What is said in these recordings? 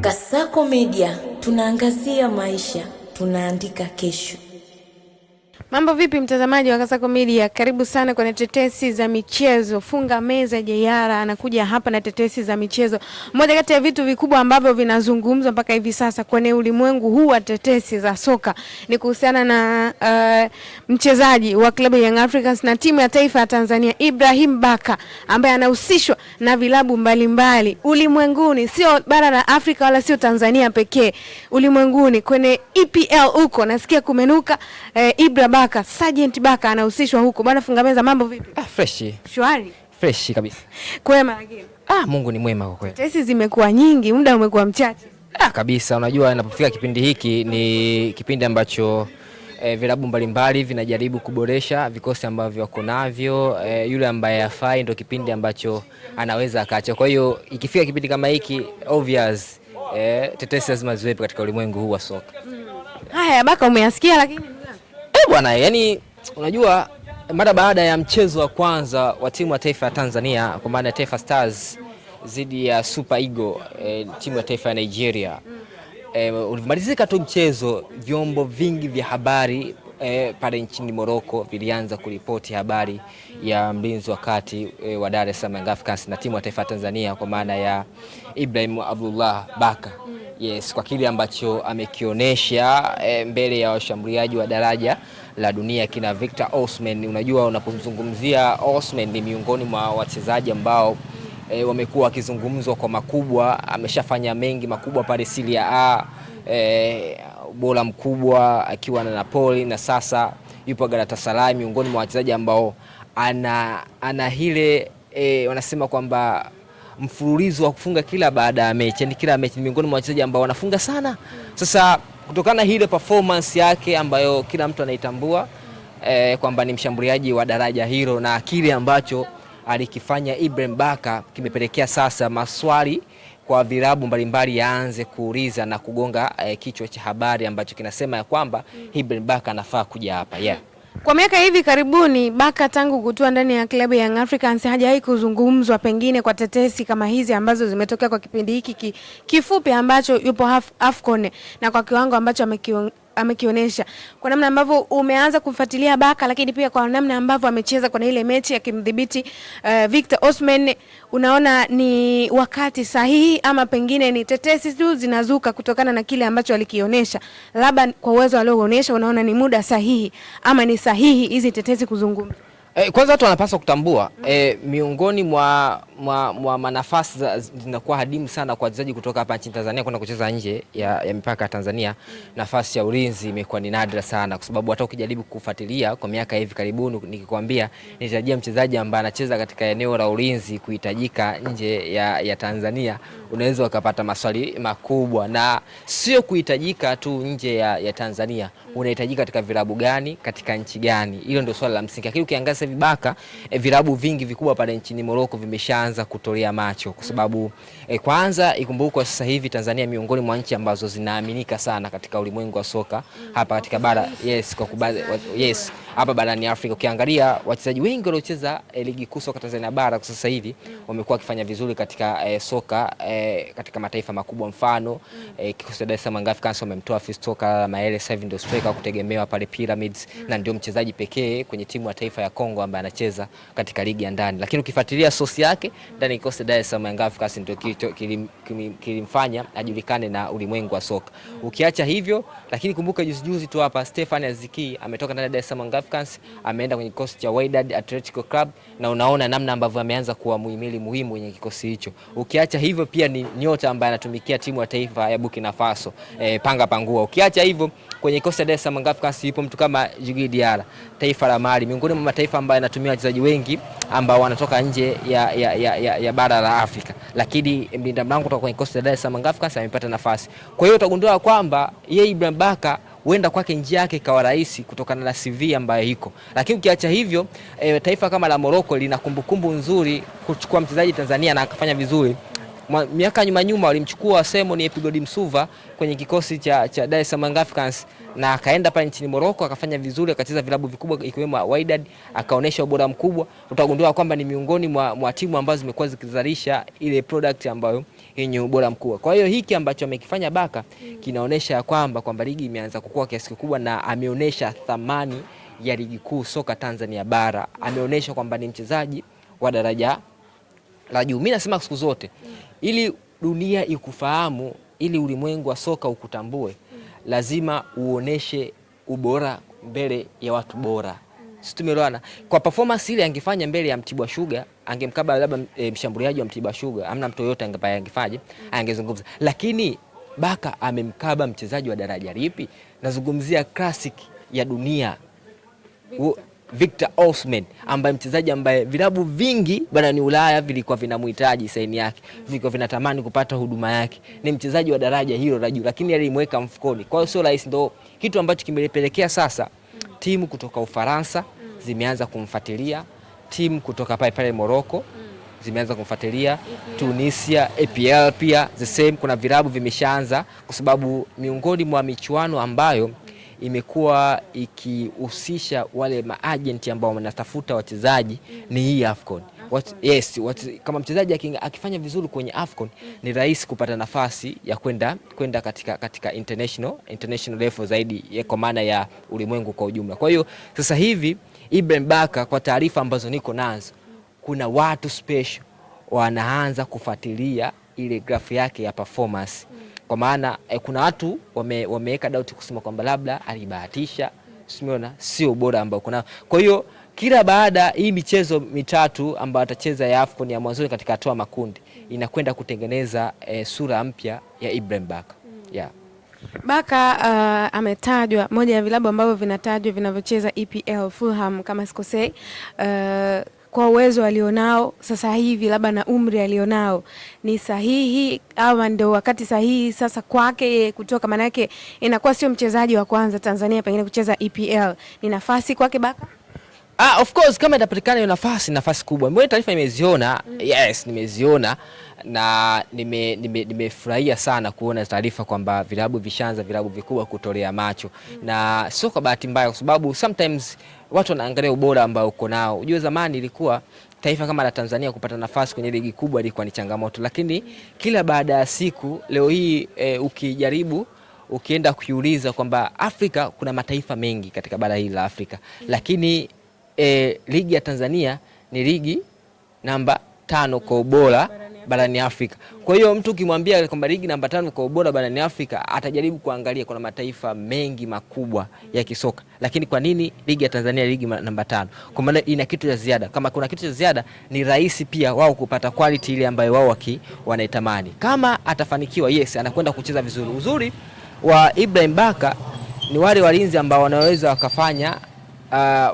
Kasako Media, tunaangazia maisha, tunaandika kesho. Mambo vipi mtazamaji wa Kasako Media? Karibu sana kwenye tetesi za michezo. Funga meza Jayara anakuja hapa na tetesi za michezo. Moja kati ya vitu vikubwa ambavyo vinazungumzwa mpaka hivi sasa kwenye ulimwengu huu wa tetesi za soka ni kuhusiana na mchezaji wa klabu ya Young Africans na timu ya taifa ya Tanzania, Ibrahim Baka, ambaye anahusishwa na vilabu mbalimbali ulimwenguni, sio bara la Afrika wala sio Tanzania pekee. Ulimwenguni kwenye EPL huko nasikia kumenuka Ibrahim Baka, Sergeant Baka anahusishwa huko. Bwana funga meza, mambo vipi? Fresh. Shwari. Fresh kabisa. Kwema lakini. Mungu ni mwema kwa kweli. Tetesi zimekuwa nyingi, muda umekuwa mchache. Kabisa, unajua inapofika kipindi hiki ni kipindi ambacho vilabu mbalimbali vinajaribu kuboresha vikosi ambavyo wako navyo. Yule ambaye hafai ndio kipindi ambacho anaweza akaacha. Kwa hiyo ikifika kipindi kama hiki obvious tetesi lazima ziwepo katika ulimwengu huu wa soka. Haya Baka umeyasikia lakini bwana, yani unajua mara baada ya mchezo wa kwanza wa timu ya taifa ya Tanzania kwa maana Taifa Stars dhidi ya Super Eagles, timu ya taifa ya Nigeria, ulimalizika tu mchezo, vyombo vingi vya habari pale nchini Morocco vilianza kuripoti habari ya mlinzi wa kati wa Dar es Salaam Young Africans na timu ya taifa ya Tanzania kwa maana ya Ibrahim Abdullah Baka. Yes, kwa kile ambacho amekionyesha mbele ya washambuliaji wa daraja la dunia kina Victor Osimhen. Unajua unapozungumzia Osimhen ni miongoni mwa wachezaji ambao wamekuwa wakizungumzwa kwa makubwa. Ameshafanya mengi makubwa pale Serie A, bora mkubwa akiwa na Napoli na sasa yupo Galatasaray, miongoni mwa wachezaji ambao ana ile wanasema kwamba mfululizo wa kufunga kila baada ya mechi. Yani kila mechi, miongoni mwa wachezaji ambao wanafunga sana. Sasa kutokana na ile performance yake ambayo kila mtu anaitambua kwamba ni mshambuliaji wa daraja hilo na kile ambacho alikifanya Ibrahim Baka kimepelekea sasa maswali kwa vilabu mbalimbali yaanze kuuliza na kugonga kichwa cha habari ambacho kinasema ya kwamba Ibrahim Baka anafaa kuja hapa. Kwa miaka hivi karibuni Baka tangu kutua ndani ya klabu ya Young Africans hajawahi kuzungumzwa pengine kwa tetesi kama hizi ambazo zimetokea kwa kipindi hiki kifupi ambacho yupo AFCON na kwa kiwango ambacho amekionyesha. Kwa namna ambavyo umeanza kufuatilia Baka, lakini pia kwa namna ambavyo amecheza kwa ile mechi akimdhibiti Victor Osimhen, unaona ni wakati sahihi ama pengine ni tetesi tu zinazuka kutokana na kile ambacho alikionyesha? Labda kwa uwezo alioonyesha unaona ni muda sahihi ama ni sahihi hizi tetesi kuzungumza? Kwanza watu wanapaswa kutambua miongoni mwa manafasi zinakuwa hadimu sana kwa wachezaji kutoka hapa nchini Tanzania kwenda kucheza nje ya mipaka ya Tanzania. Nafasi ya ulinzi imekuwa ni nadra sana, kwa sababu hata ukijaribu kufuatilia kwa miaka hivi karibuni, nikikwambia nitajia mchezaji ambaye anacheza katika eneo la ulinzi kuhitajika nje ya Tanzania, unaweza ukapata maswali makubwa. Na sio kuhitajika tu nje ya Tanzania, unahitajika katika vilabu gani, katika nchi gani? Hilo ndio swali la msingi. Lakini ukiangalia Baka, vilabu vingi vikubwa pale nchini Morocco vimeshaanza kutolea macho, kwa sababu kwanza ikumbukwe sasa hivi Tanzania miongoni mwa nchi ambazo zinaaminika sana katika ulimwengu wa soka hapa katika bara hapa barani Afrika. Ukiangalia wachezaji wengi waliocheza ligi kuu soka Tanzania bara kwa sasa hivi wamekuwa wakifanya vizuri katika soka katika mataifa makubwa. Mfano kikosi cha Dar es Salaam Young Africans wamemtoa Fiston Maele, 7 ndio striker kutegemewa pale Pyramids, na ndio mchezaji pekee kwenye timu ya taifa ya Kongo ambaye anacheza katika ligi ya ndani. Lakini ukifuatilia source yake ndani ya kikosi cha Dar es Salaam Young Africans ndio kilimfanya ajulikane na ulimwengu wa soka. Ukiacha hivyo, lakini kumbuka juzi tu hapa Stefan Aziki ametoka ndani ya Dar es Salaam Young Africans ameenda kwenye kikosi cha Wydad Atletico Club, na unaona namna ambavyo ameanza kuwa muhimili muhimu kwenye kikosi hicho. Ukiacha hivyo, pia ni nyota ambaye anatumikia timu ya taifa ya Burkina Faso, Panga Pangua. Ukiacha hivyo, kwenye kikosi cha Dar es Salaam Young Africans yupo mtu kama Djigui Diarra, taifa la Mali, miongoni mwa mataifa ambayo yanatumia wachezaji wengi ambao wanatoka nje ya bara la Afrika. Lakini mlinda mlango kutoka kwenye kikosi cha Dar es Salaam Young Africans amepata nafasi. Kwa hiyo utagundua kwamba yeye Ibrahim Baka huenda kwake njia yake ikawa rahisi kutokana na CV ambayo iko. Lakini ukiacha hivyo, taifa kama la Morocco lina kumbukumbu nzuri kuchukua mchezaji Tanzania na akafanya vizuri. Miaka nyuma walimchukua Simon Epigodi Msuva kwenye kikosi cha Dar es Salaam Young Africans na akaenda pale nchini Morocco akafanya vizuri, akacheza vilabu vikubwa ikiwemo Wydad, akaonesha ubora mkubwa. Utagundua kwamba ni miongoni mwa timu ambazo zimekuwa zikizalisha ile product ambayo yenye ubora mkubwa. Kwa hiyo hiki ambacho amekifanya Baka kinaonesha kwamba ligi imeanza kukua kiasi kikubwa, na ameonesha thamani ya ligi kuu soka Tanzania bara. Ameonesha kwamba ni mchezaji wa daraja la juu. Mimi nasema siku zote ili dunia ikufahamu, ili ulimwengu wa soka ukutambue, lazima uoneshe ubora mbele ya watu bora. Sisi tumeelewana. Kwa performance ile angefanya mbele ya Mtibwa Sugar, angemkaba labda mshambuliaji wa Mtibwa Sugar, amna mtu yote angefaje, angezungumza. Lakini Baka amemkaba mchezaji wa daraja lipi? Nazungumzia classic ya dunia, Victor Osimhen, ambaye mchezaji ambaye vilabu vingi barani Ulaya vilikuwa vinamhitaji saini yake, vilikuwa vinatamani kupata huduma yake. Ni mchezaji wa daraja hilo la juu, lakini alimweka mfukoni. Kwa hiyo sio rahisi, ndo kitu ambacho kimepelekea sasa timu kutoka Ufaransa zimeanza kumfuatilia, timu kutoka pale Morocco zimeanza kumfuatilia, Tunisia, APL pia the same. Kuna vilabu vimeshaanza, kwa sababu miongoni mwa michuano ambayo imekuwa ikihusisha wale maagent ambao wanatafuta wachezaji ni hii AFCON. Kama mchezaji akifanya vizuri kwenye AFCON ni rahisi kupata nafasi ya kwenda katika international level zaidi, kwa maana ya ulimwengu kwa ujumla. Kwa hiyo sasa hivi Ibrahim Baka, kwa taarifa ambazo niko nazo, kuna watu special wanaanza kufuatilia ile grafu yake ya performance. Kwa maana kuna watu wameweka doubt kusema kwamba labda alibahatisha, sio bora ambao kuna. Kwa hiyo kila baada hii michezo mitatu ambayo atacheza ya AFCON ya mwanzo katika hatua makundi, inakwenda kutengeneza sura mpya ya Ibrahim Baka. Yeah. Baka ametajwa moja ya vilabu ambavyo vinatajwa vinavyocheza EPL, Fulham kama sikosei. Kwa uwezo alionao sasa hivi, labda na umri alionao, ni sahihi au ndio wakati sahihi sasa kwake kutoka? Maana yake inakuwa sio mchezaji wa kwanza Tanzania pengine kucheza EPL. Ni nafasi kwake Baka? Of course, kama itapatikana hiyo nafasi kubwa. Mimi taarifa nimeziona, yes, nimeziona na nimefurahia sana kuona taarifa kwamba vilabu vikubwa kutolea macho. Na sio kwa bahati mbaya, kwa sababu sometimes watu wanaangalia ubora ambao uko nao. Unajua zamani ilikuwa taifa kama la Tanzania kupata nafasi kwenye ligi kubwa ilikuwa ni changamoto, lakini kila baada ya siku leo hii ukienda kuuliza kwamba Afrika kuna mataifa mengi katika bara hili la Afrika, lakini ligi ya Tanzania ni ligi namba 5 kwa ubora barani Afrika. Kwa hiyo mtu ukimwambia kwamba ligi namba 5 kwa ubora barani Afrika, atajaribu kuangalia kuna mataifa mengi makubwa ya kisoka, lakini kwa nini ligi ya Tanzania ligi namba 5? Kwa maana ina kitu cha ziada. Kama kuna kitu cha ziada, ni rahisi pia wao kupata quality ile ambayo wao wanaitamani. Kama atafanikiwa, yes, anakwenda kucheza vizuri. Uzuri wa Ibrahim Baka ni wale walinzi ambao wanaweza wakafanya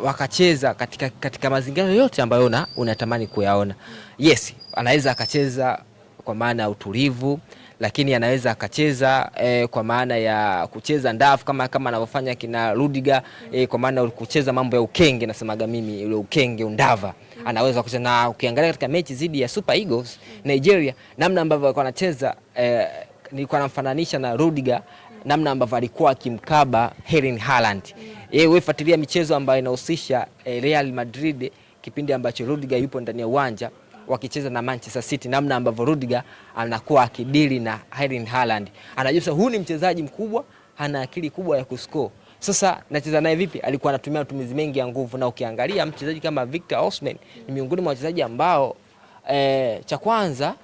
wakacheza katika mazingira yote ambayo unatamani kuyaona. Yes, anaweza akacheza kwa maana ya utulivu, lakini anaweza akacheza kwa maana ya kucheza ndafu kama anavyofanya kina Rudiger, kwa maana kucheza mambo ya ukenge, nasemaga mimi ile ukenge undava. Anaweza kucheza, na ukiangalia katika mechi zidi ya Super Eagles Nigeria, namna ambavyo alikuwa anacheza, nilikuwa namfananisha na Rudiger, namna ambavyo alikuwa akimkaba Erling Haaland. Wewe fuatilia michezo ambayo inahusisha Real Madrid kipindi ambacho Rudiger yupo ndani ya uwanja wakicheza na Manchester City, namna ambavyo Rudiger anakuwa akidili na Erling Haaland. Anajua huyu ni mchezaji mkubwa, ana akili kubwa ya kuscore. Sasa nacheza naye vipi? Alikuwa anatumia matumizi mengi ya nguvu, na ukiangalia mchezaji kama Victor Osimhen ni miongoni mwa wachezaji ambao cha kwanza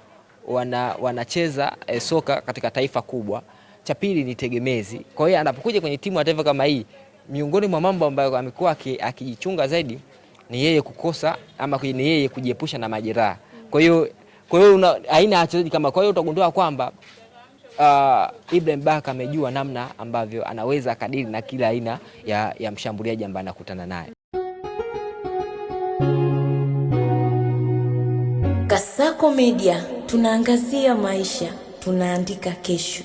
wanacheza soka katika taifa kubwa, cha pili ni tegemezi. Kwa hiyo anapokuja kwenye timu ya taifa kama hii, miongoni mwa mambo ambayo amekuwa akijichunga zaidi ni yeye kukosa ama ni yeye kujiepusha na majeraha. Kwa hiyo aina ya wachezaji kama, kwa hiyo utagundua kwamba Ibrahim Baka amejua namna ambavyo anaweza kadiri na kila aina ya mshambuliaji ambaye anakutana naye. Kasako Media, tunaangazia maisha, tunaandika kesho.